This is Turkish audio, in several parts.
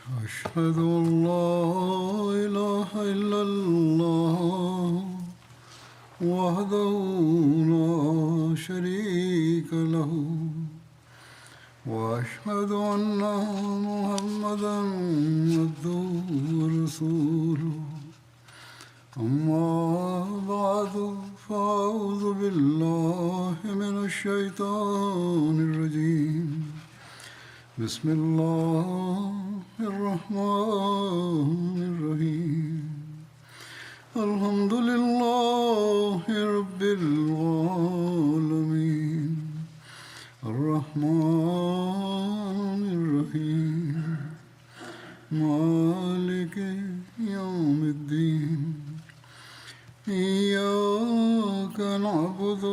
أشهد أن لا إله إلا الله وحده لا شريك له وأشهد أن محمدا عبده ورسوله أما بعد فأعوذ بالله من الشيطان الرجيم بسم الله الرحمن الرحيم الحمد لله رب العالمين الرحمن الرحيم مالك يوم الدين إياك نعبد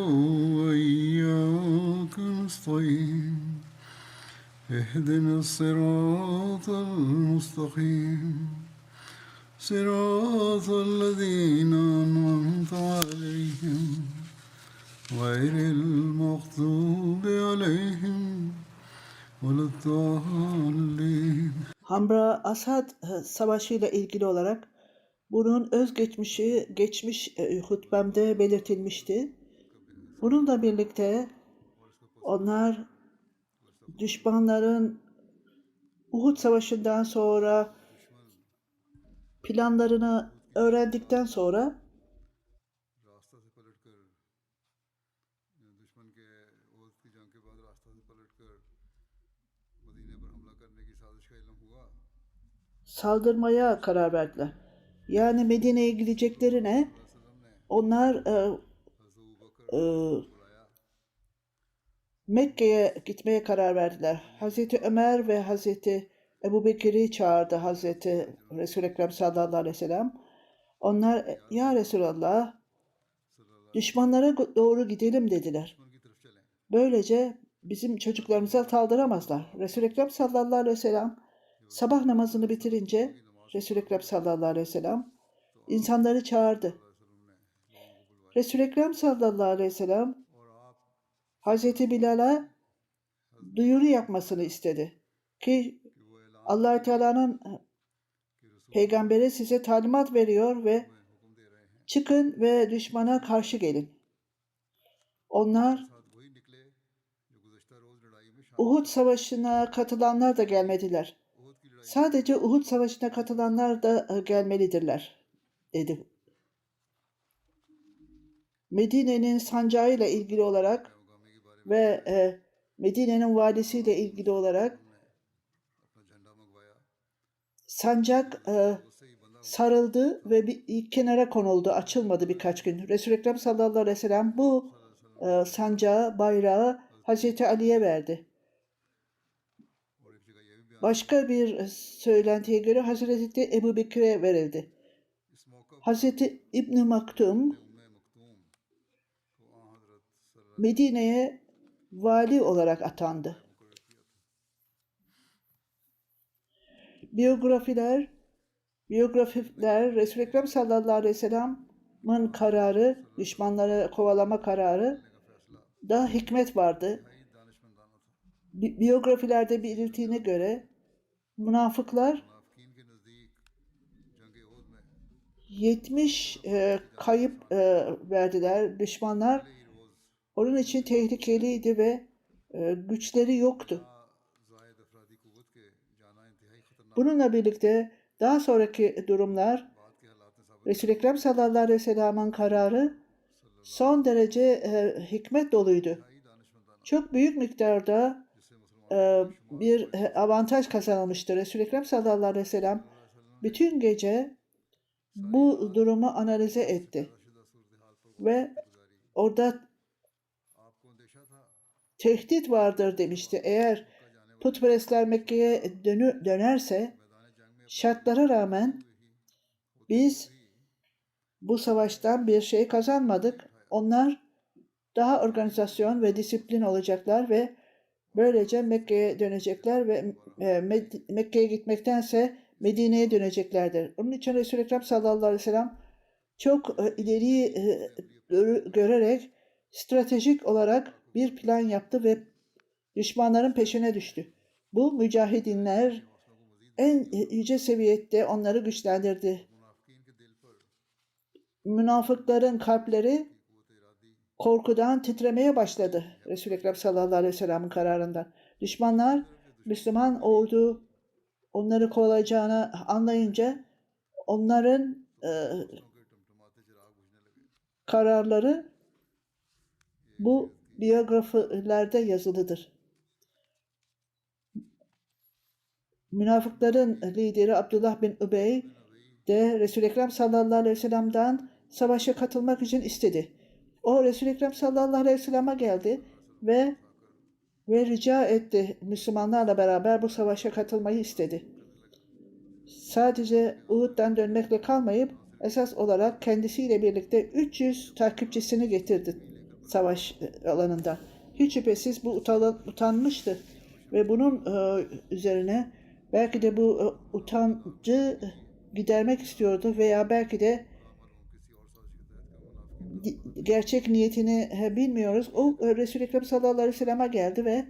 وإياك نستعين اهدنا الصراط المستقيم صراط الذين أنعمت عليهم غير المغضوب عليهم ولا الضالين. Hamra Asad Savaşı ile ilgili olarak bunun özgeçmişi geçmiş hutbemde belirtilmişti. Bununla birlikte onlar düşmanların Uhud Savaşı'ndan sonra planlarını öğrendikten sonra रास्ता से पलटकर दुश्मन के ओहद की जंग के बाद रास्ता से पलटकर मदीने पर हमला करने की साजिश का इल्म हुआ। saldırmaya karar verdiler. Yani Medine'ye gideceklerine onlar हज़रत अबू बकर e, बुलाया Mekke'ye gitmeye karar verdiler. Hazreti Ömer ve Hazreti Ebu Bekir'i çağırdı Hazreti Resul-i Ekrem sallallahu aleyhi ve sellem. Onlar ya Resulallah düşmanlara doğru gidelim dediler. दुश्मन की तरफ चलें। Böylece bizim çocuklarımıza saldıramazlar. Resul-i Ekrem sallallahu aleyhi ve sellem sabah namazını bitirince Resul-i Ekrem sallallahu aleyhi ve sellem insanları çağırdı. Resul-i Ekrem sallallahu aleyhi ve sellem और आप Hazreti Bilal'a duyuru yapmasını istedi. Ki कि वो ऐलान Allah Teala'nın कि रसूल peygamberi size talimat veriyor ve में हुक्म दे रहे हैं çıkın ve düşmana karşı gelin. Onlar साथ वही निकले जो गुज़श्ता रोज़ लड़ाई में शामिल Uhud Savaşı'na katılanlar da gelmediler. Uhud की लड़ाई Sadece Uhud Savaşı'na katılanlar da gelmelidirler, dedi. Medine'nin sancağıyla ilgili olarak मुकामी के बारे में ve Medine'nin valisiyle ilgili olarak अपना झंडा मंगवाया sancak उससे ही बंदा sarıldı ve bir kenara konuldu, açılmadı birkaç gün. Resul-i Ekrem sallallahu aleyhi ve sellem bu sancağı, bayrağı Hazreti Ali'ye verdi. और एक जगह यह भी बयान Başka bir söylentiye göre Hazreti Ebu Bekir'e verildi. इस मौका पर Hazreti İbn Maktum उम्मे मखतूम को हज़रत सल्लल्लाहु Medine'ye vali olarak atandı. मुकर्रर किया था। Biyografiler Resul-i Ekrem sallallahu aleyhi ve sellem'in kararı, düşmanları kovalama kararı का फैसला da hikmet vardı. ही दानिशमंदाना था। Biyografilerde belirttiğine göre münafıklar मुनाफिकीन के नज़दीक जंग ओहद में 70 kayıp verdiler. Düşmanlar पहले ही रोज़ onun için tehlikeliydi ve güçleri yoktu. जायद अफरादी कुव्वत के जाना इंतहाई खतरनाक Bununla birlikte daha sonraki durumlar बात के हालात ने साबित Resul-i Ekrem sallallahu aleyhi ve sellem'in kararı son derece hikmet doluydu. ही दानिशमंदाना Çok büyük miktarda जिससे मुसलमान bir avantaj kazanılmıştı. Resul-i Ekrem sallallahu aleyhi ve sellem bütün gece bu durumu analize etti शुदा सूरत हाल पर ve orada आपको अंदेशा था tehdit vardır demişti. Eğer putperestler Mekke'ye dönerse मैदान जंग में şartlara rağmen biz bu savaştan bir şey kazanmadık. Onlar daha organizasyon ve disiplin olacaklar ve böylece Mekke'ye dönecekler ve Mekke'ye gitmektense Medine'ye döneceklerdir. Onun için Resul-i Ekrem sallallahu aleyhi ve sellem çok ileriyi görerek stratejik olarak bir plan yaptı ve düşmanların peşine düştü. Bu mücahidinler en yüce seviyede onları güçlendirdi. मुनाफिकीन के दिल पर Münafıkların kalpleri कुव्वत Eradi korkudan titremeye başladı. Resul-i Ekrem sallallahu aleyhi ve sellem'in kararından. Düşmanlar Müslüman olduğu onları kovalayacağını anlayınca onların दूसरों के टमटमाते चिराग बुझने लगे। kararları bu biyografilerde yazılıdır. Münafıkların lideri Abdullah bin Übey de Resul-i Ekrem sallallahu aleyhi ve sellem'den savaşa katılmak için istedi. O Resul-i Ekrem sallallahu aleyhi ve sellem'e geldi ve rica etti. Müslümanlarla beraber bu savaşa katılmayı istedi. Sadece Uhud'dan dönmekle kalmayıp esas olarak kendisiyle birlikte 300 takipçisini getirdi savaş alanında. Hiç şüphesiz bu utanmıştı ve bunun üzerine belki de bu utancı gidermek istiyordu veya belki de gerçek niyetini bilmiyoruz. O Resul-i Ekrem sallallahu aleyhi ve sellem'e geldi ve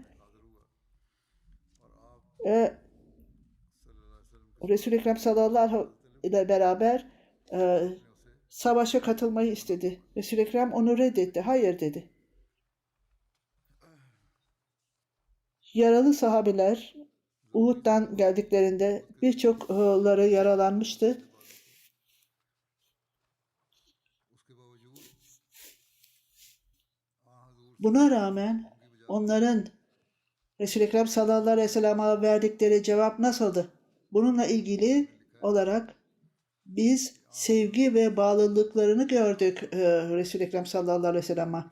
Resul-i Ekrem sallallahu ile beraber savaşa katılmayı istedi. Resul-i Ekrem onu reddetti. Hayır dedi. Yaralı sahabeler Uhud'dan geldiklerinde birçokları yaralanmıştı. Buna rağmen onların Resul-i Ekrem sallallahu aleyhi ve sellem'e verdikleri cevap nasıldı? Bununla ilgili olarak biz sevgi ve bağlılıklarını gördük Resul-i Ekrem sallallahu aleyhi ve sellem'e.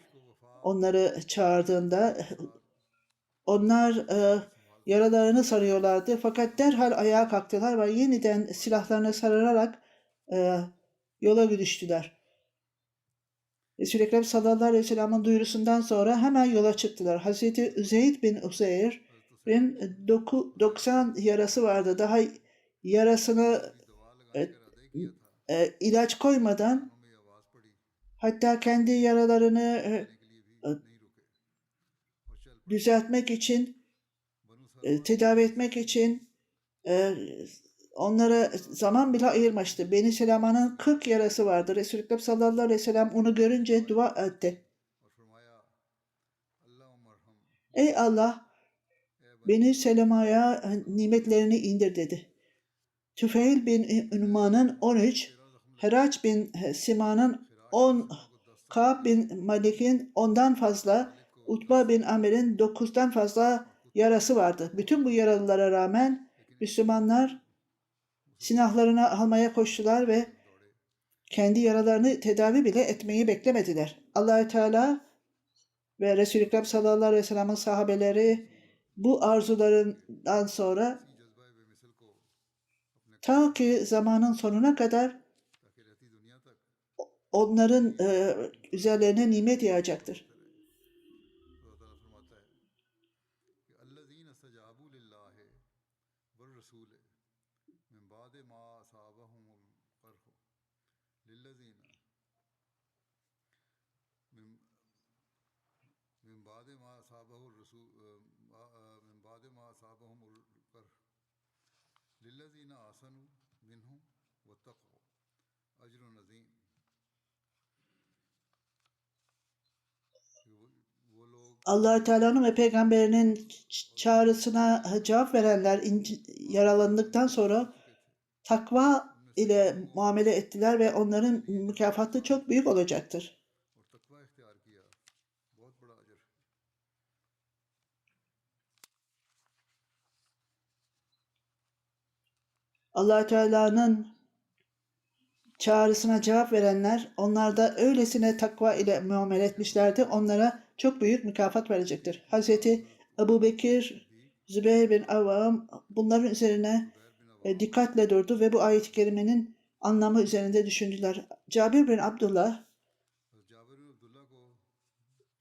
Onları çağırdığında onlar yaralarını sarıyorlardı fakat derhal ayağa kalktılar ve yeniden silahlarını sararak yola düştüler. Resul-i Ekrem sallallahu aleyhi ve sellem'in duyurusundan sonra hemen yola çıktılar. Hazreti Üzeyd bin Uzeyr'in 90 yarası vardı. Daha yarasını ilaç koymadan hatta kendi yaralarını düzeltmek için, tedavi etmek için onlara zaman bile ayırmıştı. Beni Selama'nın 40 yarası vardı. Resul-i Ekrem sallallahu aleyhi ve sellem onu görünce dua etti. Ey Allah, Beni Selama'ya nimetlerini indir dedi. Tüfeil bin Ünman'ın 13, Heraç bin Sima'nın 10, Ka'b bin Malik'in 10'dan fazla, Utba bin Amir'in 9'dan fazla yarası vardı. Bütün bu yaralılara rağmen Müslümanlar silahlarını almaya koştular ve kendi yaralarını tedavi bile etmeyi beklemediler. Allah-u Teala ve Resul-i Ekrem sallallahu aleyhi ve sellem'in sahabeleri bu arzularından sonra ta ki zamanın sonuna kadar onların üzerlerine nimet yağacaktır. Allah-u Teala'nın ve peygamberinin çağrısına cevap verenler yaralandıktan sonra takva ile muamele ettiler ve onların mükafatı çok büyük olacaktır. Allah-u Teala'nın çağrısına cevap verenler, onlar da öylesine takva ile muamele etmişlerdi. Onlara çok büyük mükafat verecektir. Hazreti Ebu Bekir, Zübeyir bin Avvam bunların üzerine dikkatle durdu ve bu ayet-i kerimenin anlamı üzerinde düşündüler. Cabir bin Abdullah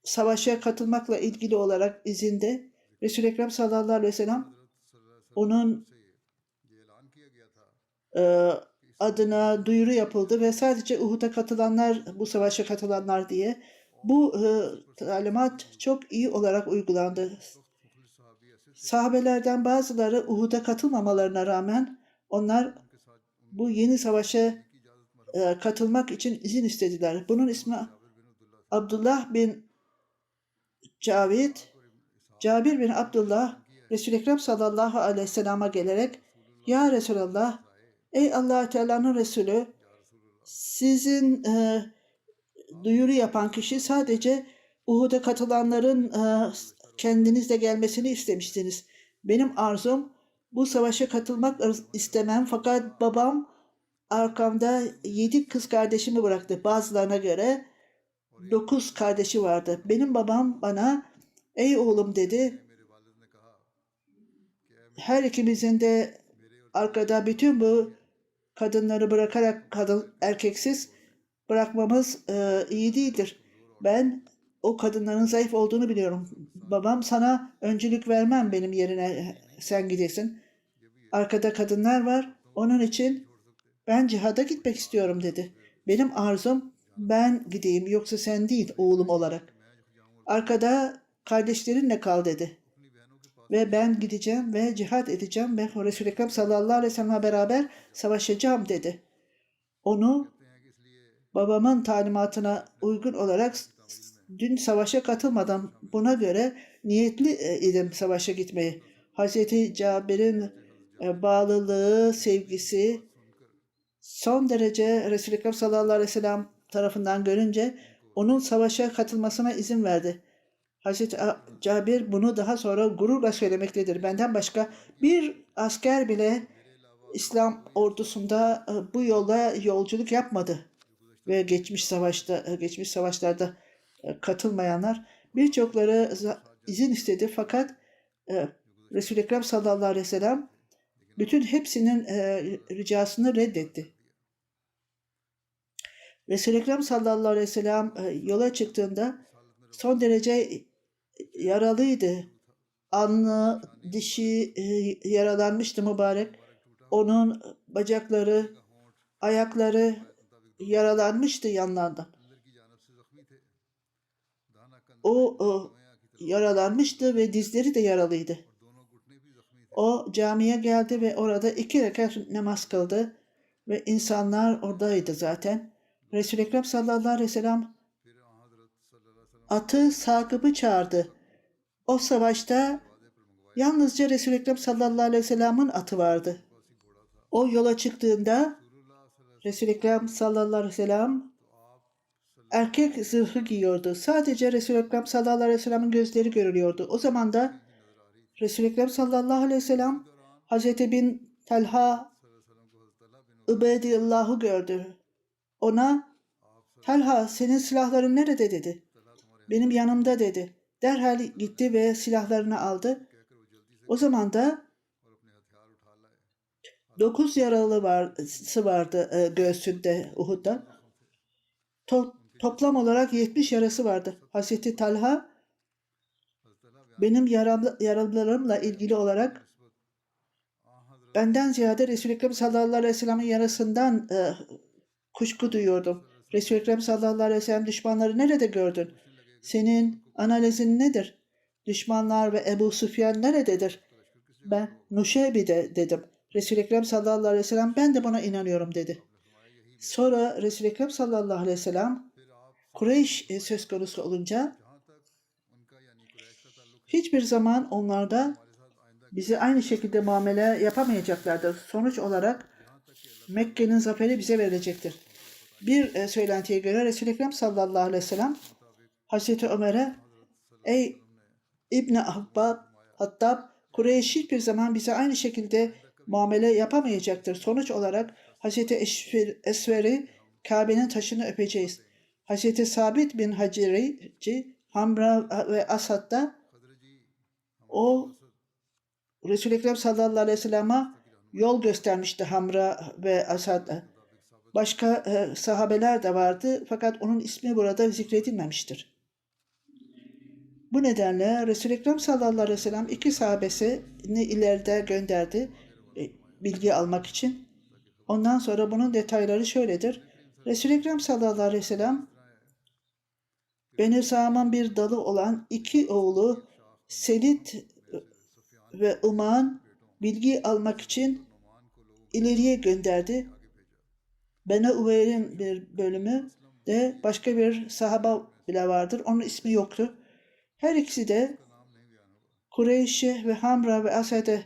savaşa katılmakla ilgili olarak izinde Resul-i Ekrem sallallahu aleyhi ve sellem onun adına duyuru yapıldı ve sadece Uhud'a katılanlar, bu savaşa katılanlar diye bu talimat çok iyi olarak uygulandı. Sahabelerden bazıları Uhud'a katılmamalarına rağmen onlar bu yeni savaşa katılmak için izin istediler. Bunun ismi Abdullah bin Cavid, Cabir bin Abdullah Resul-i Ekrem sallallahu aleyhi ve sellem'e gelerek Ya Resulallah, ey Allah Teala'nın Resulü, sizin duyuru yapan kişi sadece Uhud'a katılanların kendinizle gelmesini istemiştiniz. Benim arzum bu savaşa katılmak istemem fakat babam arkamda 7 kız kardeşimi bıraktı. Bazılarına göre 9 kardeşi vardı. Benim babam bana ey oğlum dedi, her ikimizin de arkada bütün bu kadınları bırakarak erkeksiz bırakmamız iyi değildir. Ben o kadınların zayıf olduğunu biliyorum. Babam sana öncülük vermem, benim yerine sen gidesin. Arkada kadınlar var. Onun için ben cihada gitmek istiyorum dedi. Benim arzum ben gideyim yoksa sen değil oğlum olarak. Arkada kardeşlerinle kal dedi. Ve ben gideceğim ve cihad edeceğim ve Resul-i Ekrem sallallahu aleyhi ve sellem'le beraber savaşacağım dedi. Onu babamın talimatına uygun olarak dün savaşa katılmadan buna göre niyetli idim savaşa gitmeyi. Hazreti Cabir'in bağlılığı, sevgisi son derece Resul-i Ekrem sallallahu aleyhi ve sellem tarafından görünce onun savaşa katılmasına izin verdi. Hazreti Cabir bunu daha sonra gururla söylemektedir. Benden başka bir asker bile İslam ordusunda bu yolla yolculuk yapmadı. Ve geçmiş savaşlarda katılmayanlar birçokları izin istedi fakat Resul-i Ekrem sallallahu aleyhi ve sellem bütün hepsinin ricasını reddetti. Resul-i Ekrem sallallahu aleyhi ve sellem yola çıktığında son derece yaralıydı. Alnı, dişi yaralanmıştı mübarek. Onun bacakları, ayakları yaralanmıştı yanlardan. O yaralanmıştı ve dizleri de yaralıydı. O camiye geldi ve orada 2 rekat namaz kıldı ve insanlar oradaydı zaten. Resul-i Ekrem sallallahu aleyhi ve sellem atı Sakıp'ı çağırdı. O savaşta yalnızca Resul-i Ekrem sallallahu aleyhi ve sellem'in atı vardı. O yola çıktığında Resul-i Ekrem sallallahu aleyhi ve sellem erkek zırhı giyiyordu. Sadece Resul-i Ekrem sallallahu aleyhi ve sellem'in gözleri görülüyordu. O zaman da Resul-i Ekrem sallallahu aleyhi ve sellem Hazreti bin Talha Übeydillah'ı gördü. Ona Talha senin silahların nerede dedi. Benim yanımda dedi. Derhal gitti ve silahlarını aldı. O zaman da 9 yaralı vardı göğsünde Uhud'da. Toplam olarak 70 yarası vardı. Hazreti Talha benim yaralarımla ilgili olarak benden ziyade Resul-i Ekrem sallallahu aleyhi ve sellem'in yarasından kuşku duyuyordum. Resul-i Ekrem sallallahu aleyhi ve sellem düşmanları nerede gördün? Senin analizin nedir? Düşmanlar ve Ebu Süfyan nerededir? Ben Nuşeybi'de dedim. Resul-i Ekrem sallallahu aleyhi ve sellem ben de buna inanıyorum dedi. Sonra Resul-i Ekrem sallallahu aleyhi ve sellem Kureyş söz konusu olunca hiçbir zaman onlarda bize aynı şekilde muamele yapamayacaklardır. Sonuç olarak Mekke'nin zaferi bize verilecektir. Bir söylentiye göre Resul-i Ekrem sallallahu aleyhi ve sellem Hazreti Ömer'e ey İbn Hattab, Kureyş hiçbir zaman bize aynı şekilde muamele yapamayacaktır. Sonuç olarak Hazreti Esver'i Kabe'nin taşını öpeceğiz. Hazreti Sabit bin Hacirici Hamra ve Asad'da o Resul-i Ekrem sallallahu aleyhi ve sellem'e yol göstermişti Hamra ve Asad'da. Başka sahabeler de vardı fakat onun ismi burada zikredilmemiştir. Bu nedenle Resul-i Ekrem sallallahu aleyhi ve sellem 2 sahabesini ileride gönderdi bilgi almak için. Ondan sonra bunun detayları şöyledir. Resul-i Ekrem sallallahu aleyhi ve sellem Beni Sa'm'ın bir dalı olan 2 oğlu Selit ve Uman bilgi almak için ileriye gönderdi. Beni Uveyr'in bir bölümü de başka bir sahaba bile vardır. Onun ismi yoktu. Her ikisi de Kureyş'e ve Hamra ve Asad'e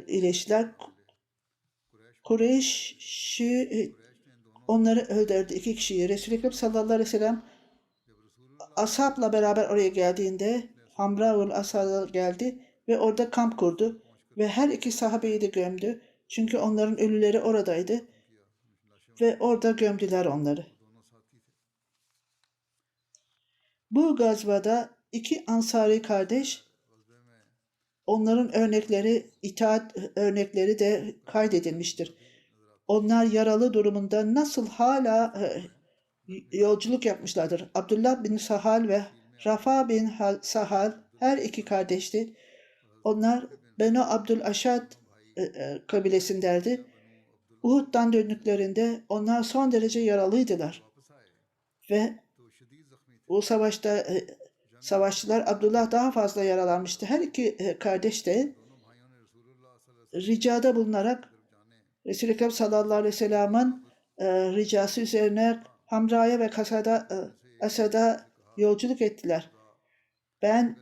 iyileştiler. Kureyş'i onları öldürdü. 2 kişiyi. Resul-i Ekrem sallallahu aleyhi ve sellem ashabla beraber oraya geldiğinde Hamra ve Asad'a geldi ve orada kamp kurdu. Ve her iki sahabeyi de gömdü. Çünkü onların ölüleri oradaydı. Ve orada gömdüler onları. Bu gazvada 2 Ansari kardeş, onların örnekleri, itaat örnekleri de kaydedilmiştir. Onlar yaralı durumunda nasıl hala yolculuk yapmışlardır. Abdullah bin Sahal ve Rafa bin Sahal her iki kardeşti. Onlar Benu Abdülaşad kabilesinderdi. Uhud'dan döndüklerinde onlar son derece yaralıydılar. Ve bu savaşçılar Abdullah daha fazla yaralanmıştı. Her iki kardeş de ricada bulunarak Resul-i Ekrem sallallahu aleyhi ve sellem'in ricası üzerine Hamra'ya ve Asad'a yolculuk ettiler. Ben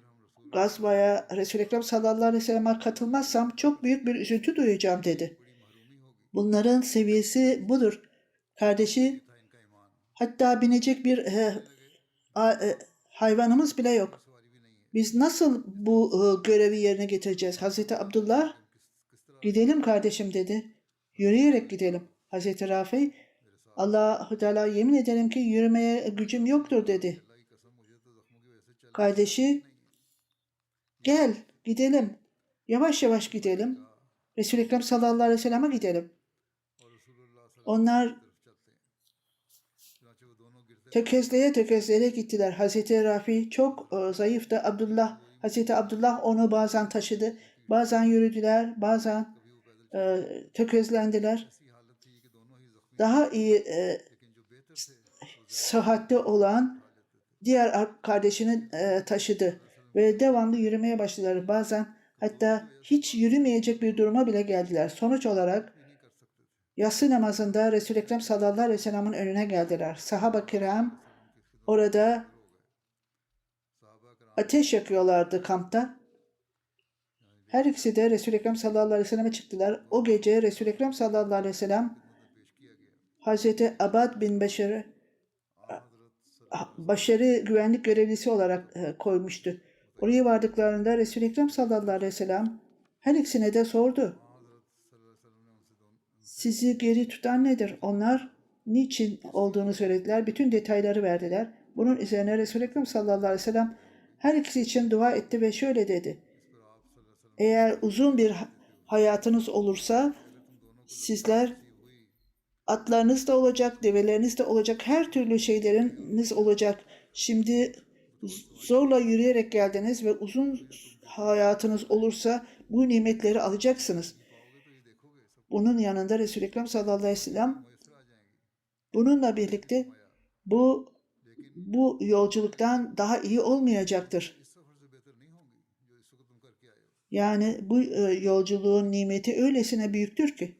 gazvaya Resul-i Ekrem sallallahu aleyhi ve sellem'e katılmazsam çok büyük bir üzüntü duyacağım dedi. Bunların seviyesi budur. Kardeşi, hatta binecek bir hayvanımız bile yok. Biz nasıl bu görevi yerine getireceğiz? Hazreti Abdullah, gidelim kardeşim dedi. Yürüyerek gidelim. Hazreti Rafi, Allah-u Teala yemin ederim ki yürümeye gücüm yoktur dedi. Kardeşi, gel gidelim. Yavaş yavaş gidelim. Resul-i Ekrem sallallahu aleyhi ve sellem'e gidelim. Onlar tökezleye gittiler. Hazreti Rafi çok zayıftı. Hazreti Abdullah onu bazen taşıdı. Bazen yürüdüler. Bazen tökezlendiler. Daha iyi sıhhatli olan diğer kardeşini taşıdı. Ve devamlı yürümeye başladılar. Bazen hatta hiç yürümeyecek bir duruma bile geldiler. Sonuç olarak yatsı namazında Resul-i Ekrem sallallahu aleyhi ve sellem'in önüne geldiler. Sahaba-ı kiram orada ateş yakıyorlardı kampta. Her ikisi de Resul-i Ekrem sallallahu aleyhi ve sellem'e çıktılar. O gece Resul-i Ekrem sallallahu aleyhi ve sellem Hazreti Abad bin Başarı güvenlik görevlisi olarak koymuştu. Oraya vardıklarında Resul-i Ekrem sallallahu aleyhi ve sellem her ikisine de sordu. Sizi geri tutan nedir? Onlar niçin olduğunu söylediler. Bütün detayları verdiler. Bunun üzerine Resul-i Ekrem sallallahu aleyhi ve sellem her ikisi için dua etti ve şöyle dedi. Eğer uzun bir hayatınız olursa sizler atlarınız da olacak, develeriniz de olacak, her türlü şeyleriniz olacak. Şimdi zorla yürüyerek geldiniz ve uzun hayatınız olursa bu nimetleri alacaksınız. Bunun yanında Resul-i Ekrem sallallahu aleyhi ve sellem bununla birlikte bu yolculuktan daha iyi olmayacaktır. Yani bu yolculuğun nimeti öylesine büyüktür ki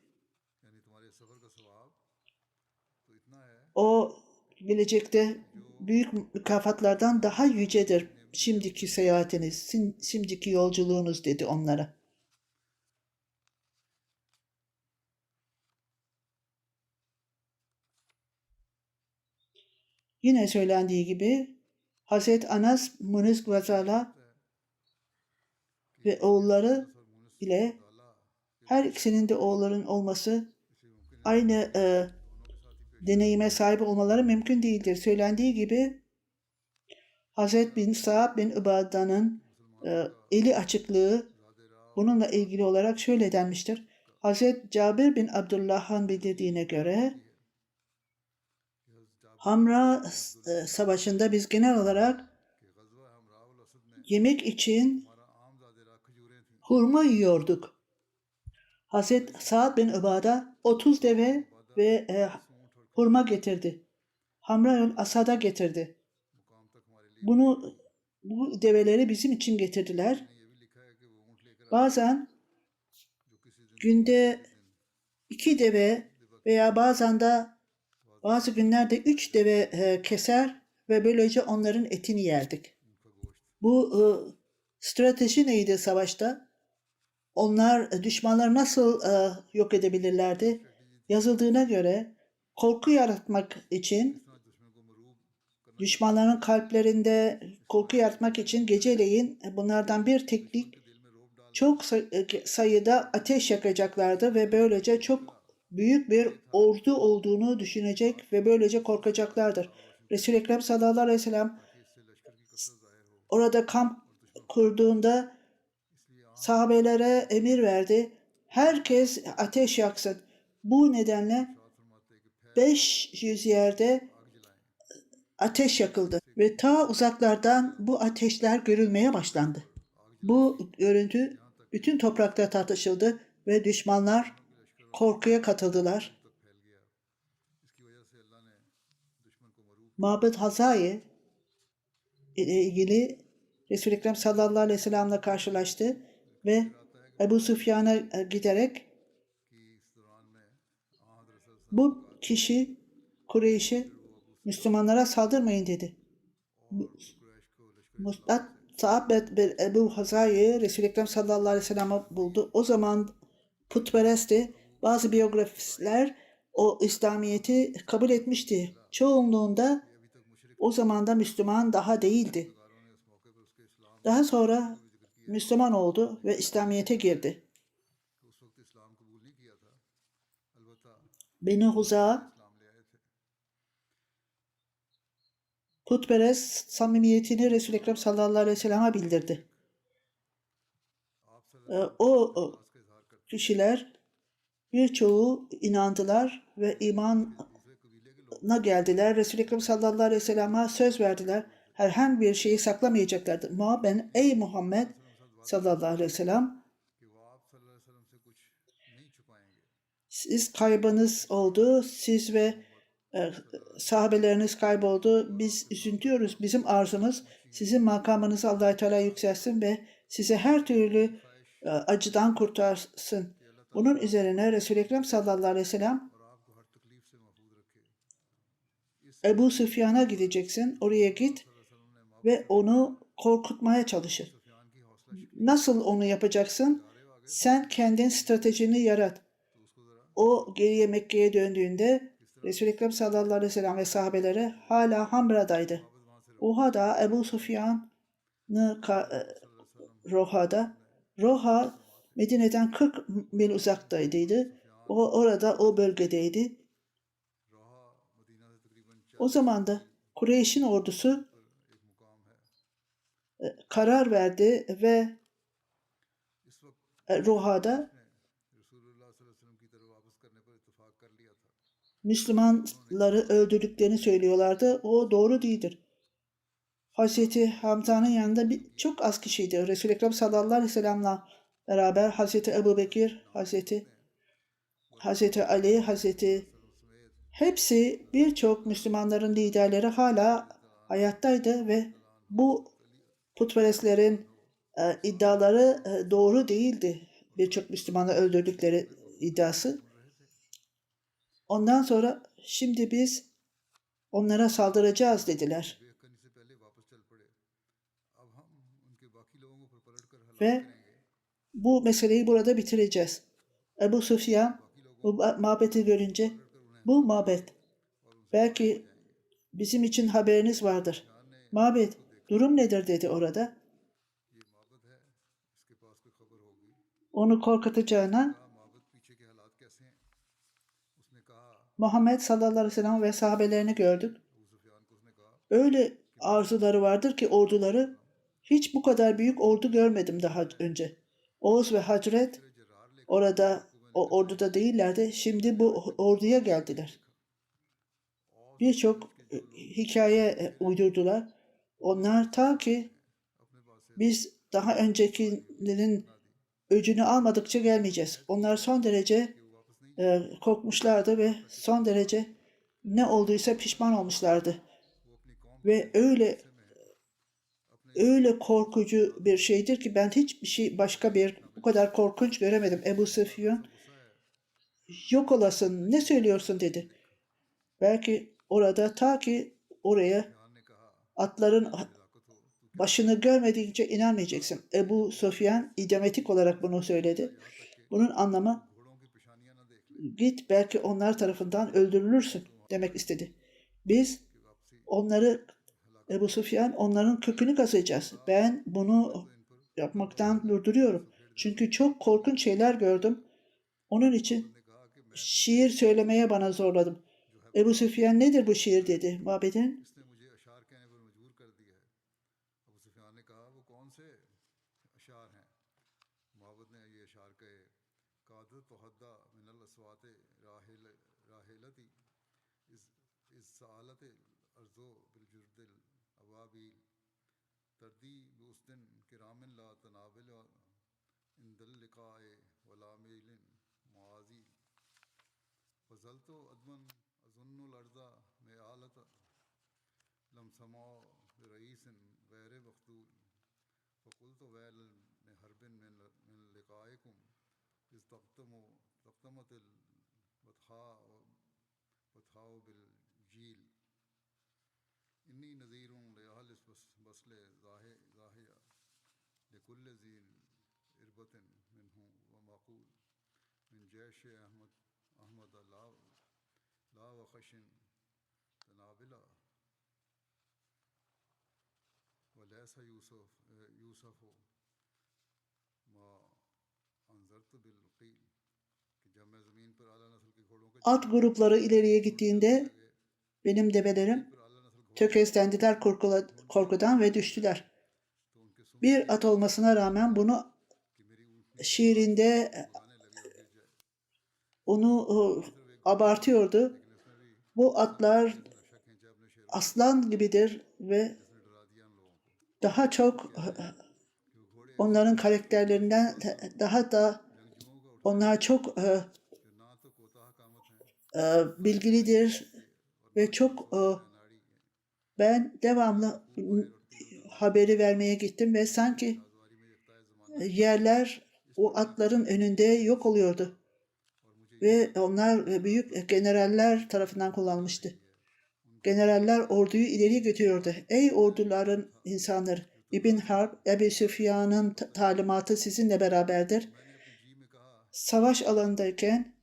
o gelecekte büyük mükafatlardan daha yücedir şimdiki seyahatiniz, şimdiki yolculuğunuz dedi onlara. Yine söylendiği gibi Hazreti Anas Muniz Gazala ve oğulları ile her ikisinin de oğulların olması aynı deneyime sahip olmaları mümkün değildir. Söylendiği gibi Hazreti bin Sa'd bin Ubada'nın eli açıklığı bununla ilgili olarak şöyle denmiştir. Hazreti Cabir bin Abdullah'ın bildirdiğine göre Hamra Savaşı'nda biz genel olarak yemek için hurma yiyorduk. Hazreti Sa'd bin Ubada 30 deve ve hurma getirdi. Hamra Asad'a getirdi. Bu develeri bizim için getirdiler. Bazen günde 2 deve veya bazen de bazı günlerde 3 deve keser ve böylece onların etini yerdik. Bu strateji neydi savaşta? Onlar düşmanları nasıl yok edebilirlerdi? Yazıldığına göre korku yaratmak için, düşmanların kalplerinde korku yaratmak için geceleyin bunlardan bir teknik çok sayıda ateş yakacaklardı ve böylece çok büyük bir ordu olduğunu düşünecek ve böylece korkacaklardır. Resul-i Ekrem sallallahu aleyhi ve sellem orada kamp kurduğunda sahabelere emir verdi. Herkes ateş yaksın. Bu nedenle 500 yerde ateş yakıldı ve ta uzaklardan bu ateşler görülmeye başlandı. Bu görüntü bütün toprakta tartışıldı ve düşmanlar korkuya katıldılar. Mabed Hazai ile ilgili Resul-i Ekrem sallallahu aleyhi ve sellem'le karşılaştı ve Ebu Süfyan'a giderek bu kişi Kureyş'e Müslümanlara saldırmayın dedi. Sa'd bin Ebu Hazai Resul-i Ekrem sallallahu aleyhi ve sellem'i buldu. O zaman putperestti. Bazı biyografistler o İslamiyet'i kabul etmişti. Çoğunluğunda o zaman da Müslüman daha değildi. Daha sonra Müslüman oldu ve İslamiyet'e girdi. Beni Huza putperest samimiyetini Resul-i Ekrem sallallahu aleyhi ve sellem'e bildirdi. O kişiler birçoğu inandılar ve imana geldiler. Resul-i Ekrem sallallahu aleyhi ve sellem'e söz verdiler. Herhangi bir şeyi saklamayacaklardı. Ey Muhammed sallallahu aleyhi ve sellem, siz kaybınız oldu, siz ve sahabeleriniz kayboldu. Biz üzülüyoruz. Bizim arzumuz sizin makamınızı Allah-u Teala yükselsin ve size her türlü acıdan kurtarsın. Bunun üzerine Resul-i Ekrem sallallahu aleyhi ve sellem Ebu Süfyan'a gideceksin. Oraya git ve onu korkutmaya çalışır. Nasıl onu yapacaksın? Sen kendin stratejini yarat. O geriye Mekke'ye döndüğünde Resul-i Ekrem sallallahu aleyhi ve sellem ve sahabeleri hala Hamra'daydı. Oha'da Ebu Süfyan'ı Roha'da. Roha Medine'den 40 mil uzaktaydı. O orada o bölgedeydi. O zaman da Kureyş'in ordusu karar verdi ve Roha'da Müslümanları öldürdüklerini söylüyorlardı. O doğru değildir. Hazreti Hamza'nın yanında çok az kişiydi. Resul-i Ekrem sallallahu aleyhi ve sellem'le beraber Hazreti Ebu Bekir, Hazreti Ali, hepsi birçok Müslümanların liderleri hala hayattaydı ve bu putperestlerin iddiaları doğru değildi. Birçok Müslümanı öldürdükleri iddiası. Ondan sonra şimdi biz onlara saldıracağız dediler. Ve bu meseleyi burada bitireceğiz. Ebu Süfyan bu mabedi görünce, bu mabet belki bizim için haberiniz vardır. Mabed durum nedir dedi orada. Onu korkutacağına Muhammed sallallahu aleyhi ve sellem ve sahabelerini gördük. Öyle arzuları vardır ki orduları, hiç bu kadar büyük ordu görmedim daha önce. Oğuz ve Hacret orada o orduda değillerdi. Şimdi bu orduya geldiler. Birçok hikaye uydurdular. Onlar ta ki biz daha öncekilerin öcünü almadıkça gelmeyeceğiz. Onlar son derece korkmuşlardı ve son derece ne olduysa pişman olmuşlardı. Ve öyle korkucu bir şeydir ki ben hiçbir şey başka bir bu kadar korkunç göremedim. Ebu Süfyan yok olasın, ne söylüyorsun dedi. Belki orada ta ki oraya atların başını görmedikçe inanmayacaksın. Ebu Süfyan idiomatik olarak bunu söyledi. Bunun anlamı git belki onlar tarafından öldürülürsün demek istedi. Biz onları Ebu Süfyan onların kökünü kazıyacağız. Ben bunu yapmaktan durduruyorum. Çünkü çok korkunç şeyler gördüm. Onun için şiir söylemeye bana zorladım. Ebu Süfyan nedir bu şiir dedi. Mabedin at grupları ileriye gittiğinde benim develerim tökezlendiler korkudan ve düştüler. Bir at olmasına rağmen bunu şiirinde onu abartıyordu. Bu atlar aslan gibidir ve daha çok onların karakterlerinden daha da onlar çok bilgilidir ve çok ben devamlı haberi vermeye gittim ve sanki yerler o atların önünde yok oluyordu. Ve onlar büyük generaller tarafından kullanılmıştı. Generaller orduyu ileri götürüyordu. Ey orduların insanları! İbn Harb, Ebu Süfyan'ın talimatı sizinle beraberdir. Savaş alanındayken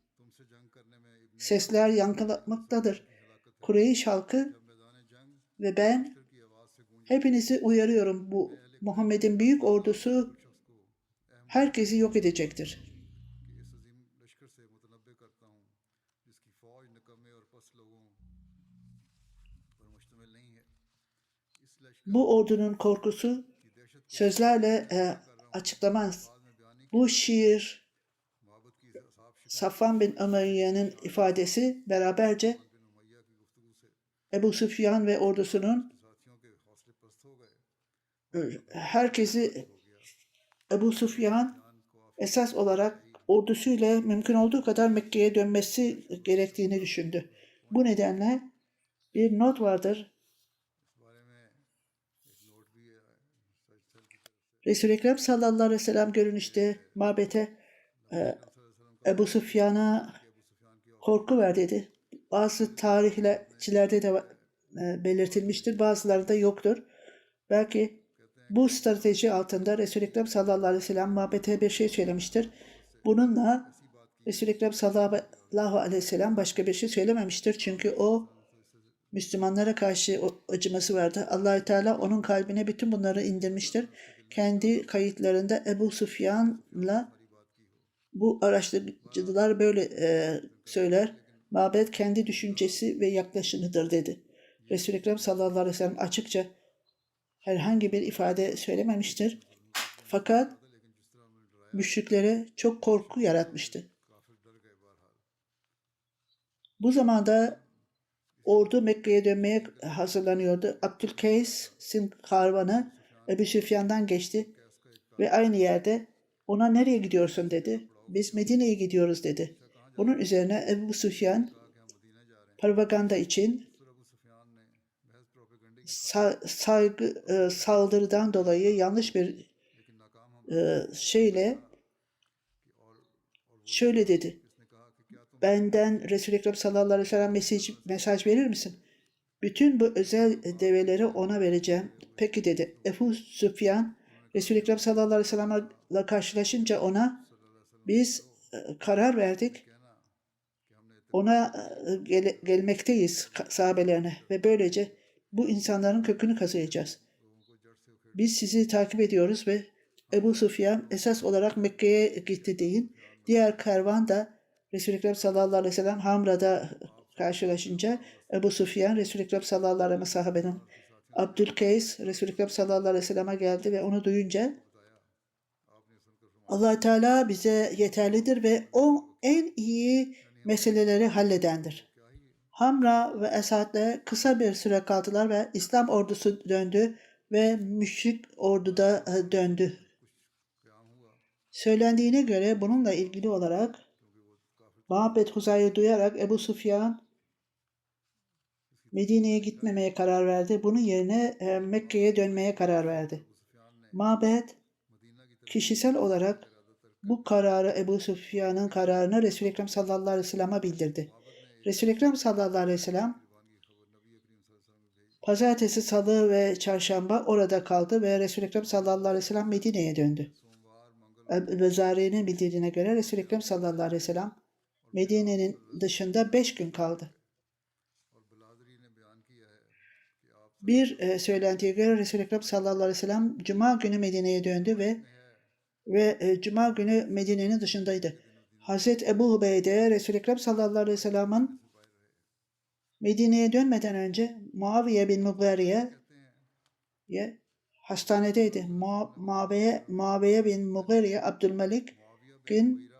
sesler yankılanmaktadır. Kureyş halkı ve ben hepinizi uyarıyorum. Bu Muhammed'in büyük ordusu herkesi yok edecektir. Bu ordunun korkusu sözlerle açıklamaz. Bu şiir Safvan bin Umayye'nin ifadesi beraberce Ebu Süfyan ve ordusunun herkesi Ebu Süfyan esas olarak ordusuyla mümkün olduğu kadar Mekke'ye dönmesi gerektiğini düşündü. Bu nedenle bir not vardır. Resul-i Ekrem sallallahu aleyhi ve sellem görünüşte mabete Ebu Süfyan'a korku ver dedi. Bazı tarihçilerde de belirtilmiştir. Bazılarında yoktur. Belki bu strateji altında Resul-i Ekrem sallallahu aleyhi ve sellem mabete bir şey söylemiştir. Bununla Resul-i Ekrem sallallahu aleyhi ve sellem başka bir şey söylememiştir. Çünkü o Müslümanlara karşı acıması vardı. Allah-u Teala onun kalbine bütün bunları indirmiştir. Kendi kayıtlarında Ebu Süfyan'la bu araştırıcılar böyle söyler. Mabed kendi düşüncesi ve yaklaşımıdır dedi. Resul-i Ekrem sallallahu aleyhi ve sellem açıkça herhangi bir ifade söylememiştir. Fakat müşriklere çok korku yaratmıştı. Bu zamanda ordu Mekke'ye dönmeye hazırlanıyordu. Abdülkays'in karvanı Ebu Süfyan'dan geçti ve aynı yerde ona nereye gidiyorsun dedi. Biz Medine'ye gidiyoruz dedi. Bunun üzerine Ebu Süfyan propaganda için saldırıdan dolayı yanlış bir şeyle şöyle dedi. Benden Resul-i Ekrem sallallahu aleyhi ve sellem mesaj verir misin? Bütün bu özel develeri ona vereceğim. Peki dedi. Ebu Süfyan Resul-i Ekrem sallallahu aleyhi ve sellem'le karşılaşınca ona biz karar verdik. Ona gelmekteyiz sahabelerine ve böylece bu insanların kökünü kazıyacağız. Biz sizi takip ediyoruz ve Ebu Süfyan esas olarak Mekke'ye gitti deyin. Diğer kervan da Resul-i Ekrem sallallahu aleyhi ve sellem Hamra'da karşılaşınca Ebu Süfyan Resul-i Ekrem sallallahu aleyhi ve sahabenin Abdülkays Resul-i Ekrem sallallahu aleyhi ve sellem'e geldi ve onu duyunca Allah Teala bize yeterlidir ve o en iyi meseleleri halledendir. Hamra ve Esad'le kısa bir süre kaldılar ve İslam ordusu döndü ve müşrik orduda döndü. Söylendiğine göre bununla ilgili olarak Ma'bed Huzay'ı duyarak Ebu Süfyan Medine'ye gitmemeye karar verdi. Bunun yerine Mekke'ye dönmeye karar verdi. Ma'bed kişisel olarak bu kararı Ebu Süfyan'ın kararını Resul-i Ekrem sallallahu aleyhi ve sellem'e bildirdi. Resul-i Ekrem sallallahu aleyhi ve sellem Pazartesi, Salı ve Çarşamba orada kaldı ve Resul-i Ekrem sallallahu aleyhi ve sellem Medine'ye döndü. Vezari'nin bildirdiğine göre Resul-i Ekrem sallallahu aleyhi ve sellem Medine'nin dışında 5 gün kaldı. Bir söylentiye göre Resul-i Ekrem sallallahu aleyhi ve sellem Cuma günü Medine'ye döndü ve Cuma günü Medine'nin dışındaydı. Hazreti Ebu Hubeyde Resul-i Ekrem sallallahu aleyhi ve sellem'in Medine'ye dönmeden önce Muaviye bin Mughariye hastanedeydi. Muaviye bin Mughariye Abdülmelik'in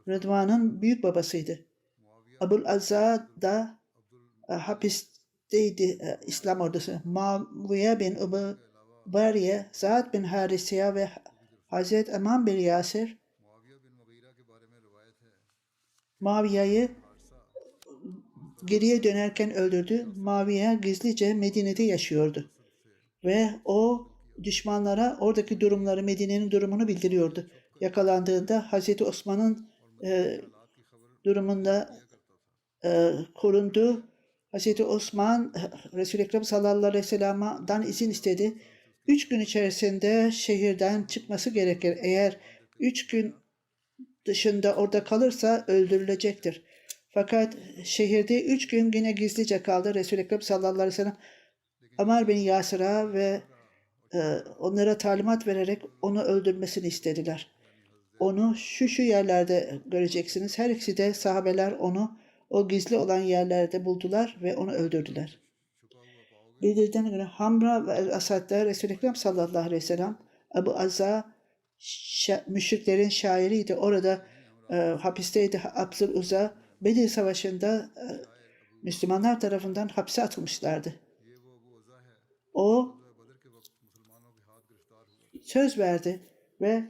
Rıdvan'ın büyük babasıydı. Abul Azza da hapisteydi İslam ordusu. Muaviye bin Mughariye, Za'd bin Harisiye ve Hazreti Eman bin Yasir Muaviye'yi geriye dönerken öldürdü. Muaviye gizlice Medine'de yaşıyordu. Ve o düşmanlara oradaki durumları, Medine'nin durumunu bildiriyordu. Yakalandığında Hazreti Osman'ın durumunda korundu. Hazreti Osman Resul-i Ekrem sallallahu aleyhi ve sellem'den izin istedi. 3 gün içerisinde şehirden çıkması gerekir. Eğer 3 gün dışında orada kalırsa öldürülecektir. Fakat şehirde 3 gün yine gizlice kaldı. Resul-i Ekrem sallallahu aleyhi ve sellem Ammar bin Yasir'a ve onlara talimat vererek onu öldürmesini istediler. Onu şu yerlerde göreceksiniz. Her ikisi de sahabeler onu o gizli olan yerlerde buldular ve onu öldürdüler. Bildirdiğine göre Hamra ve El-Asad'da Resul-i Ekrem sallallahu aleyhi ve sellem Ebu Azza müşriklerin şairiydi. Orada hapisteydi. Abzul Uzza Bedir Savaşı'nda Müslümanlar tarafından hapse atılmışlardı. O söz verdi ve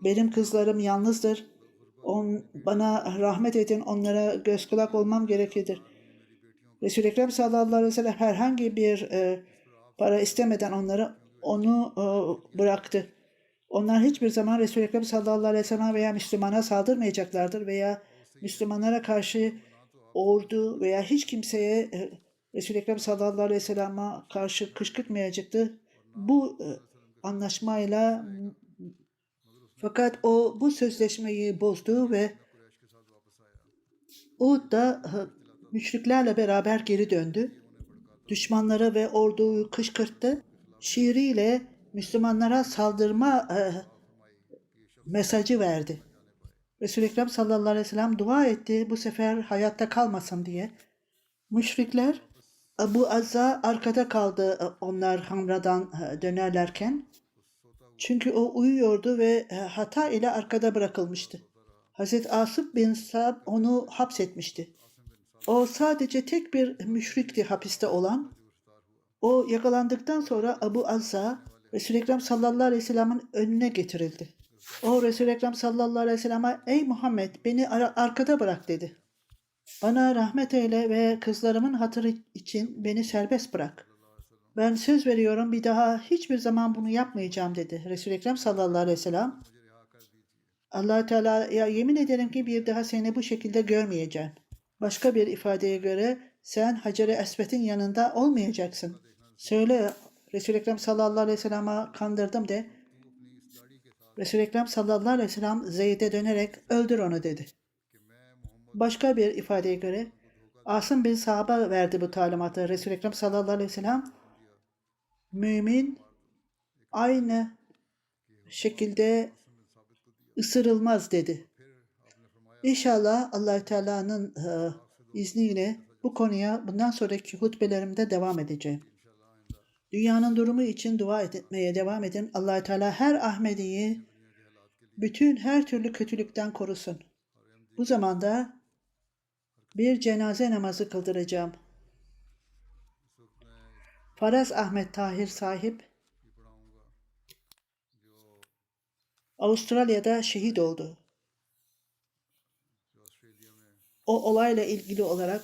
benim kızlarım yalnızdır. Bana rahmet edin, onlara göz kulak olmam gereklidir. Resul-i Ekrem sallallahu aleyhi ve sellem herhangi bir para istemeden onu bıraktı. Onlar hiçbir zaman Resul-i Ekrem sallallahu aleyhi ve sellem veya Müslümana saldırmayacaklardır veya Müslümanlara karşı ordu veya hiç kimseye Resul-i Ekrem sallallahu aleyhi ve sellem'e karşı kışkırtmayacaktı. Bu anlaşmayla fakat o bu sözleşmeyi bozdu ve o da müşriklerle beraber geri döndü. Düşmanları ve orduyu kışkırttı. Şiiriyle Müslümanlara saldırma mesajı verdi. Resul-i Ekrem sallallahu aleyhi ve sellem dua etti bu sefer hayatta kalmasın diye. Müşrikler Ebu Azza arkada kaldı onlar Hamra'dan dönerlerken. Çünkü o uyuyordu ve hata ile arkada bırakılmıştı. Hazreti Asıb bin Sa'd onu hapsetmişti. O sadece tek bir müşrikti hapiste olan. O yakalandıktan sonra Ebu Azza Resul-i Ekrem sallallahu aleyhi ve sellem'in önüne getirildi. O Resul-i Ekrem sallallahu aleyhi ve selleme ey Muhammed beni arkada bırak dedi. Bana rahmet eyle ve kızlarımın hatırı için beni serbest bırak. Ben söz veriyorum bir daha hiçbir zaman bunu yapmayacağım dedi. Resul-i Ekrem sallallahu aleyhi ve sellem Allah Teala'ya yemin ederim ki bir daha seni bu şekilde görmeyeceğim. Başka bir ifadeye göre sen Hacer-i Esved'in yanında olmayacaksın. Söyle Resul-i Ekrem sallallahu aleyhi ve sellem'e kandırdım de. Resul-i Ekrem sallallahu aleyhi ve sellem Zeyd'e dönerek öldür onu dedi. Başka bir ifadeye göre Asım bin Sahab'a verdi bu talimatı. Resul-i Ekrem sallallahu aleyhi ve sellem mümin aynı şekilde ısırılmaz dedi. İnşallah Allah Teala'nın izniyle bu konuya bundan sonraki hutbelerimde devam edeceğim. Dünyanın durumu için dua etmeye devam edin. Allah Teala her Ahmedi'yi bütün her türlü kötülükten korusun. Bu zamanda bir cenaze namazı kıldıracağım. Faraz Ahmet Tahir sahip Avustralya'da şehit oldu. O olayla ilgili olarak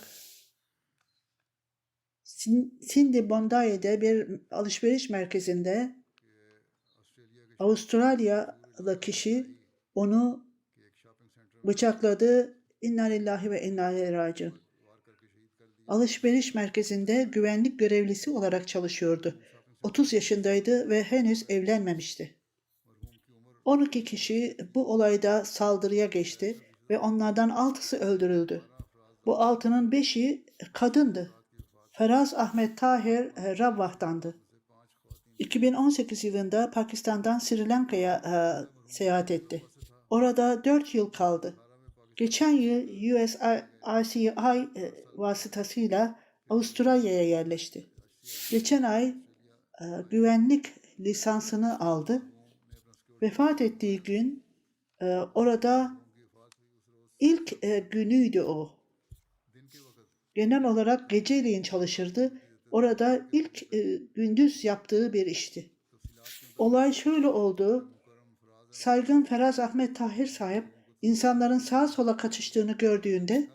Cindy Bondaye'de bir alışveriş merkezinde Avustralyalı kişi onu bıçakladı. İnna lillahi ve inna ileyhi raciun. Alışveriş merkezinde güvenlik görevlisi olarak çalışıyordu. 30 yaşındaydı ve henüz evlenmemişti. 12 kişi bu olayda saldırıya geçti ve onlardan 6'sı öldürüldü. Bu 6'nın 5'i kadındı. Faraz Ahmet Tahir Ravvah'tandı. 2018 yılında Pakistan'dan Sri Lanka'ya seyahat etti. Orada 4 yıl kaldı. Geçen yıl USICI vasıtasıyla Avustralya'ya yerleşti. Geçen ay güvenlik lisansını aldı. Vefat ettiği gün orada ilk günüydü o. Genel olarak geceleyin çalışırdı. Orada ilk gündüz yaptığı bir işti. Olay şöyle oldu. Saygın Faraz Ahmet Tahir sahip insanların sağa sola kaçıştığını gördüğünde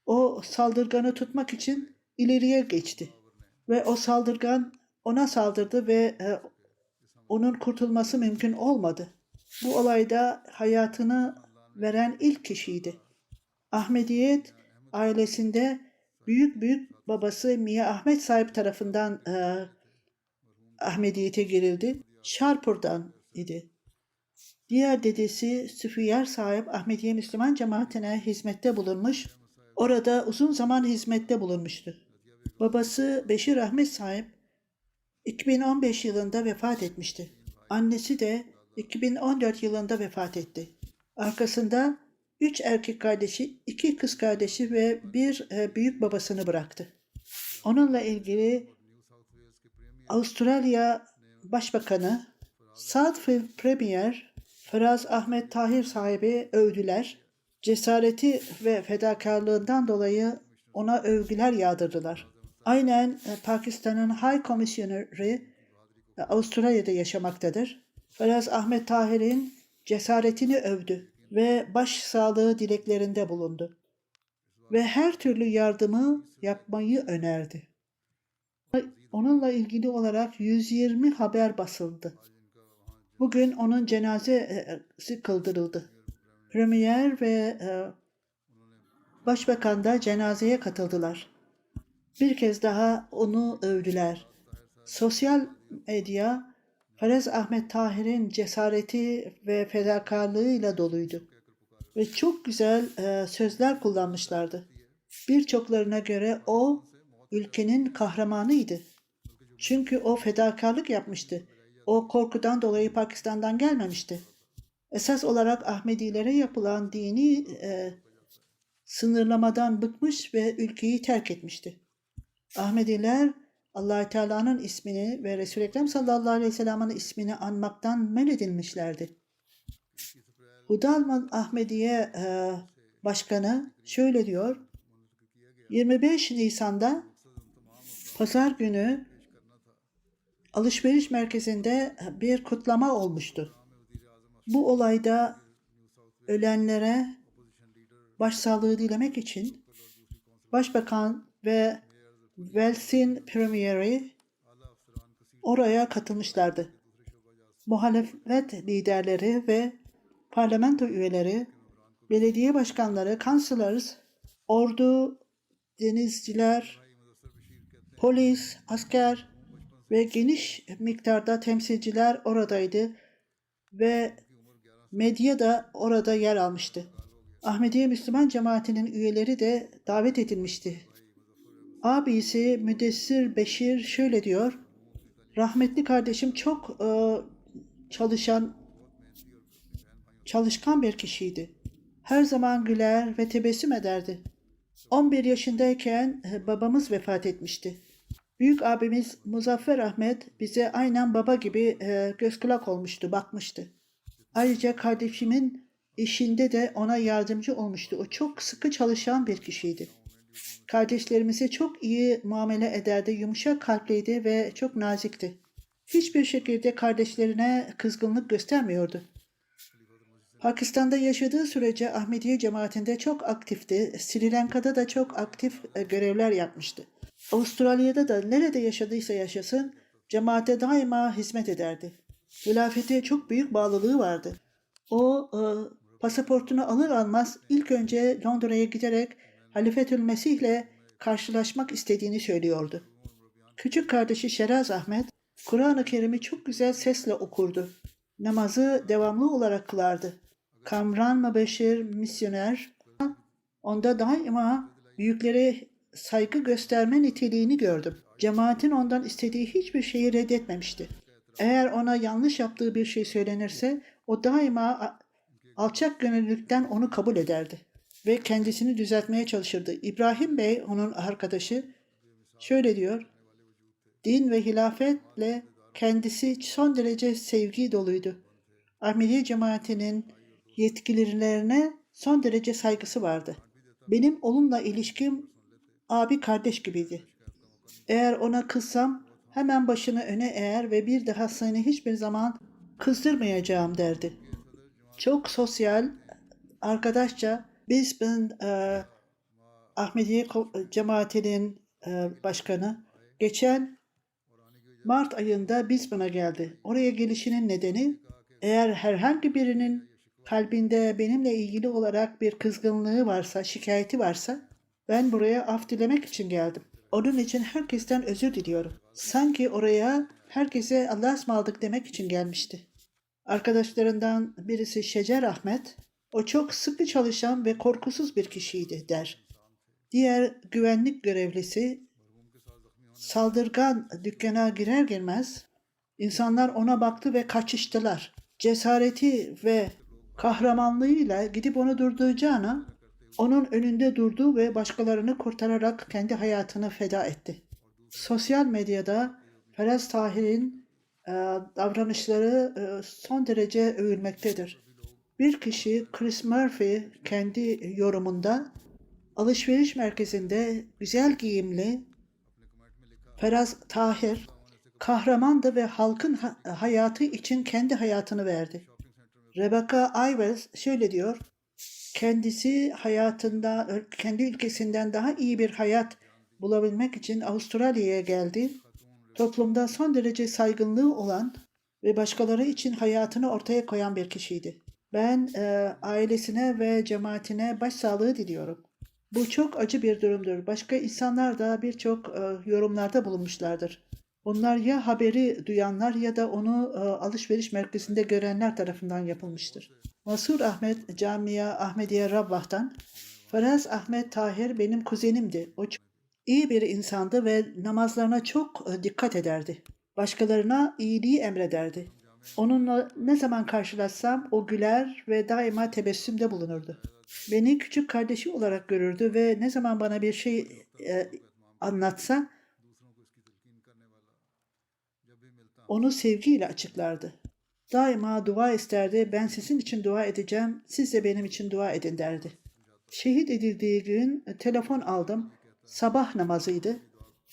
o saldırganı tutmak için ileriye geçti. Ve o saldırgan ona saldırdı ve onun kurtulması mümkün olmadı. Bu olayda hayatını veren ilk kişiydi. Ahmediyet ailesinde büyük babası Miya Ahmet sahip tarafından Ahmediyete girildi. Şarpur'dan idi. Diğer dedesi Süfiyar sahip Ahmediye Müslüman cemaatine hizmette bulunmuş. Orada uzun zaman hizmette bulunmuştu. Babası Beşir Ahmet sahip 2015 yılında vefat etmişti. Annesi de 2014 yılında vefat etti. Arkasında 3 erkek kardeşi, 2 kız kardeşi ve bir büyük babasını bıraktı. Onunla ilgili Avustralya Başbakanı Southfield Premier Faraz Ahmet Tahir sahibi övdüler. Cesareti ve fedakarlığından dolayı ona övgüler yağdırdılar. Aynen Pakistan'ın High Commissioner'ı Avustralya'da yaşamaktadır. Faraz Ahmet Tahir'in cesaretini övdü ve başsağlığı dileklerinde bulundu. Ve her türlü yardımı yapmayı önerdi. Onunla ilgili olarak 120 haber basıldı. Bugün onun cenazesi kıldırıldı. Premier ve Başbakan da cenazeye katıldılar. Bir kez daha onu övdüler. Sosyal medya Faraz Ahmet Tahir'in cesareti ve fedakarlığıyla doluydu. Ve çok güzel sözler kullanmışlardı. Birçoklarına göre o ülkenin kahramanıydı. Çünkü o fedakarlık yapmıştı. O korkudan dolayı Pakistan'dan gelmemişti. Esas olarak Ahmedilere yapılan dini sınırlamadan bıkmış ve ülkeyi terk etmişti. Ahmediler Allah Teala'nın ismini ve Resul-i Ekrem sallallahu aleyhi ve sellem'in ismini anmaktan men edilmişlerdi. Hudalman Ahmediye Başkanı şöyle diyor. 25 Nisan'da Pazar günü alışveriş merkezinde bir kutlama olmuştu. Bu olayda ölenlere başsağlığı dilemek için Başbakan ve Wels'in Premier'i oraya katılmışlardı. Muhalefet liderleri ve parlamento üyeleri, belediye başkanları, councilors, ordu, denizciler, polis, asker ve geniş miktarda temsilciler oradaydı ve medya da orada yer almıştı. Ahmediye Müslüman Cemaati'nin üyeleri de davet edilmişti. Abisi Müdessir Beşir şöyle diyor, rahmetli kardeşim çok çalışkan bir kişiydi. Her zaman güler ve tebessüm ederdi. 11 yaşındayken babamız vefat etmişti. Büyük abimiz Muzaffer Ahmet bize aynen baba gibi göz kulak olmuştu, bakmıştı. Ayrıca kardeşimin işinde de ona yardımcı olmuştu. O çok sıkı çalışan bir kişiydi. Kardeşlerimize çok iyi muamele ederdi, yumuşak kalpliydi ve çok nazikti. Hiçbir şekilde kardeşlerine kızgınlık göstermiyordu. Pakistan'da yaşadığı sürece Ahmediye cemaatinde çok aktifti. Sri Lanka'da da çok aktif görevler yapmıştı. Avustralya'da da nerede yaşadıysa yaşasın cemaate daima hizmet ederdi. Hilafete çok büyük bağlılığı vardı. O pasaportunu alır almaz ilk önce Londra'ya giderek Halifetül Mesih'le karşılaşmak istediğini söylüyordu. Küçük kardeşi Şeraz Ahmet, Kur'an-ı Kerim'i çok güzel sesle okurdu. Namazı devamlı olarak kılardı. Kamran Mübeşşir misyoner, onda daima büyüklere saygı gösterme niteliğini gördüm. Cemaatin ondan istediği hiçbir şeyi reddetmemişti. Eğer ona yanlış yaptığı bir şey söylenirse, o daima alçak gönüllülükten onu kabul ederdi ve kendisini düzeltmeye çalışırdı. İbrahim Bey, onun arkadaşı, şöyle diyor, din ve hilafetle kendisi son derece sevgi doluydu. Ahmediye cemaatinin yetkililerine son derece saygısı vardı. Benim onunla ilişkim abi kardeş gibiydi. Eğer ona kızsam hemen başını öne eğer ve bir daha seni hiçbir zaman kızdırmayacağım derdi. Çok sosyal, arkadaşça Brisbane Ahmediye cemaatinin başkanı geçen Mart ayında Brisbane'a geldi. Oraya gelişinin nedeni eğer herhangi birinin kalbinde benimle ilgili olarak bir kızgınlığı varsa, şikayeti varsa ben buraya af dilemek için geldim. Onun için herkesten özür diliyorum. Sanki oraya herkese Allah'a ısmarladık demek için gelmişti. Arkadaşlarından birisi Şecer Ahmet, o çok sıkı çalışan ve korkusuz bir kişiydi der. Diğer güvenlik görevlisi, saldırgan dükkana girer girmez, insanlar ona baktı ve kaçıştılar. Cesareti ve kahramanlığıyla gidip onu durduracağına, onun önünde durdu ve başkalarını kurtararak kendi hayatını feda etti. Sosyal medyada Feraz Tahir'in davranışları son derece övülmektedir. Bir kişi Chris Murphy kendi yorumunda alışveriş merkezinde güzel giyimli Feraz Tahir kahramandı ve halkın hayatı için kendi hayatını verdi. Rebecca Ivers şöyle diyor, kendisi hayatında, kendi ülkesinden daha iyi bir hayat bulabilmek için Avustralya'ya geldi. Toplumda son derece saygınlığı olan ve başkaları için hayatını ortaya koyan bir kişiydi. Ben ailesine ve cemaatine başsağlığı diliyorum. Bu çok acı bir durumdur. Başka insanlar da birçok yorumlarda bulunmuşlardır. Onlar ya haberi duyanlar ya da onu alışveriş merkezinde görenler tarafından yapılmıştır. Masur Ahmet Camia Ahmediye Rabbah'tan, Feraz Ahmet Tahir benim kuzenimdi. O çok iyi bir insandı ve namazlarına çok dikkat ederdi. Başkalarına iyiliği emrederdi. Onunla ne zaman karşılaşsam o güler ve daima tebessümde bulunurdu. Beni küçük kardeşi olarak görürdü ve ne zaman bana bir şey anlatsa onu sevgiyle açıklardı. Daima dua isterdi, ben sizin için dua edeceğim, siz de benim için dua edin derdi. Şehit edildiği gün telefon aldım, sabah namazıydı.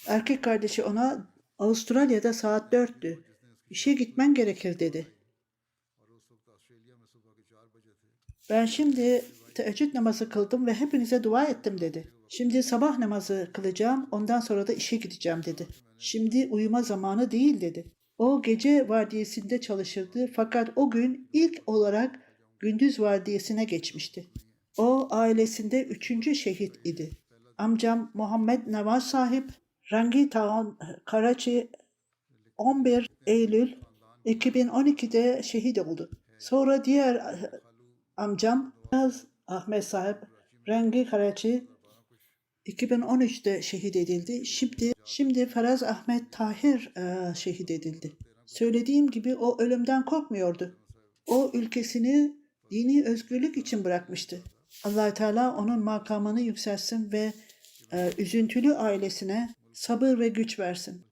Erkek kardeşi ona Avustralya'da saat 4'tü, işe gitmen gerekir dedi. Ben şimdi teheccüd namazı kıldım ve hepinize dua ettim dedi. Şimdi sabah namazı kılacağım, ondan sonra da işe gideceğim dedi. Şimdi uyuma zamanı değil dedi. O gece vardiyasında çalışırdı fakat o gün ilk olarak Gündüz Vadisi'ne geçmişti. O ailesinde 3. şehit idi. Amcam Muhammed Nawaz Sahip, Rangi Town, Karachi 11 Eylül 2012'de şehit oldu. Sonra diğer amcam Ahmet Sahip, Rangi Karachi 2013'te şehit edildi. Şimdi Faraz Ahmet Tahir şehit edildi. Söylediğim gibi o ölümden korkmuyordu. O ülkesini dini özgürlük için bırakmıştı. Allah Teala onun makamını yükseltsin ve üzüntülü ailesine sabır ve güç versin.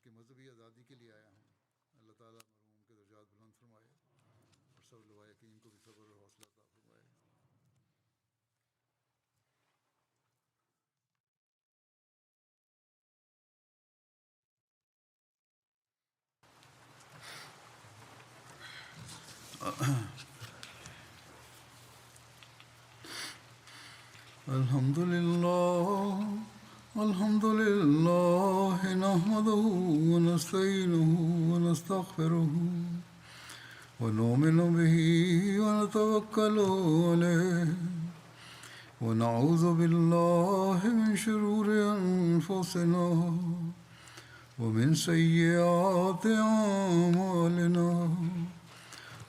الحمد لله نحمده ونستعينه ونستغفره ونؤمن به ونتوكل عليه ونعوذ بالله من شرور أنفسنا ومن سيئات أعمالنا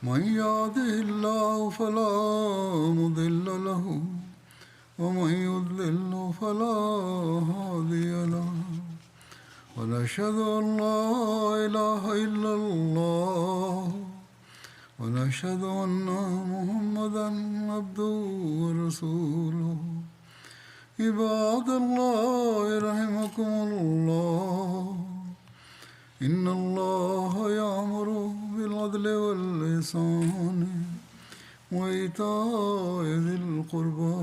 من يهده الله فلا مضل له ومن يضلل فلا هادي له ونشهد أن لا إله إلا الله ونشهد أن محمدا عبده ورسوله عباد الله رحمكم الله إن الله يأمر بالعدل والإحسان وإيتاء ذي القربى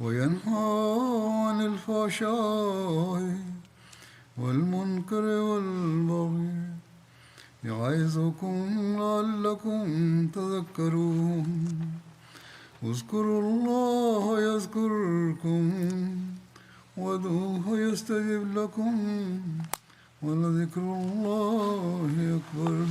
وينهى عن الفحشاء والمنكر والبغي يعظكم لعلكم تذكرون اذكروا الله يذكركم وادعوه يستجب لكم ولذكر الله أكبر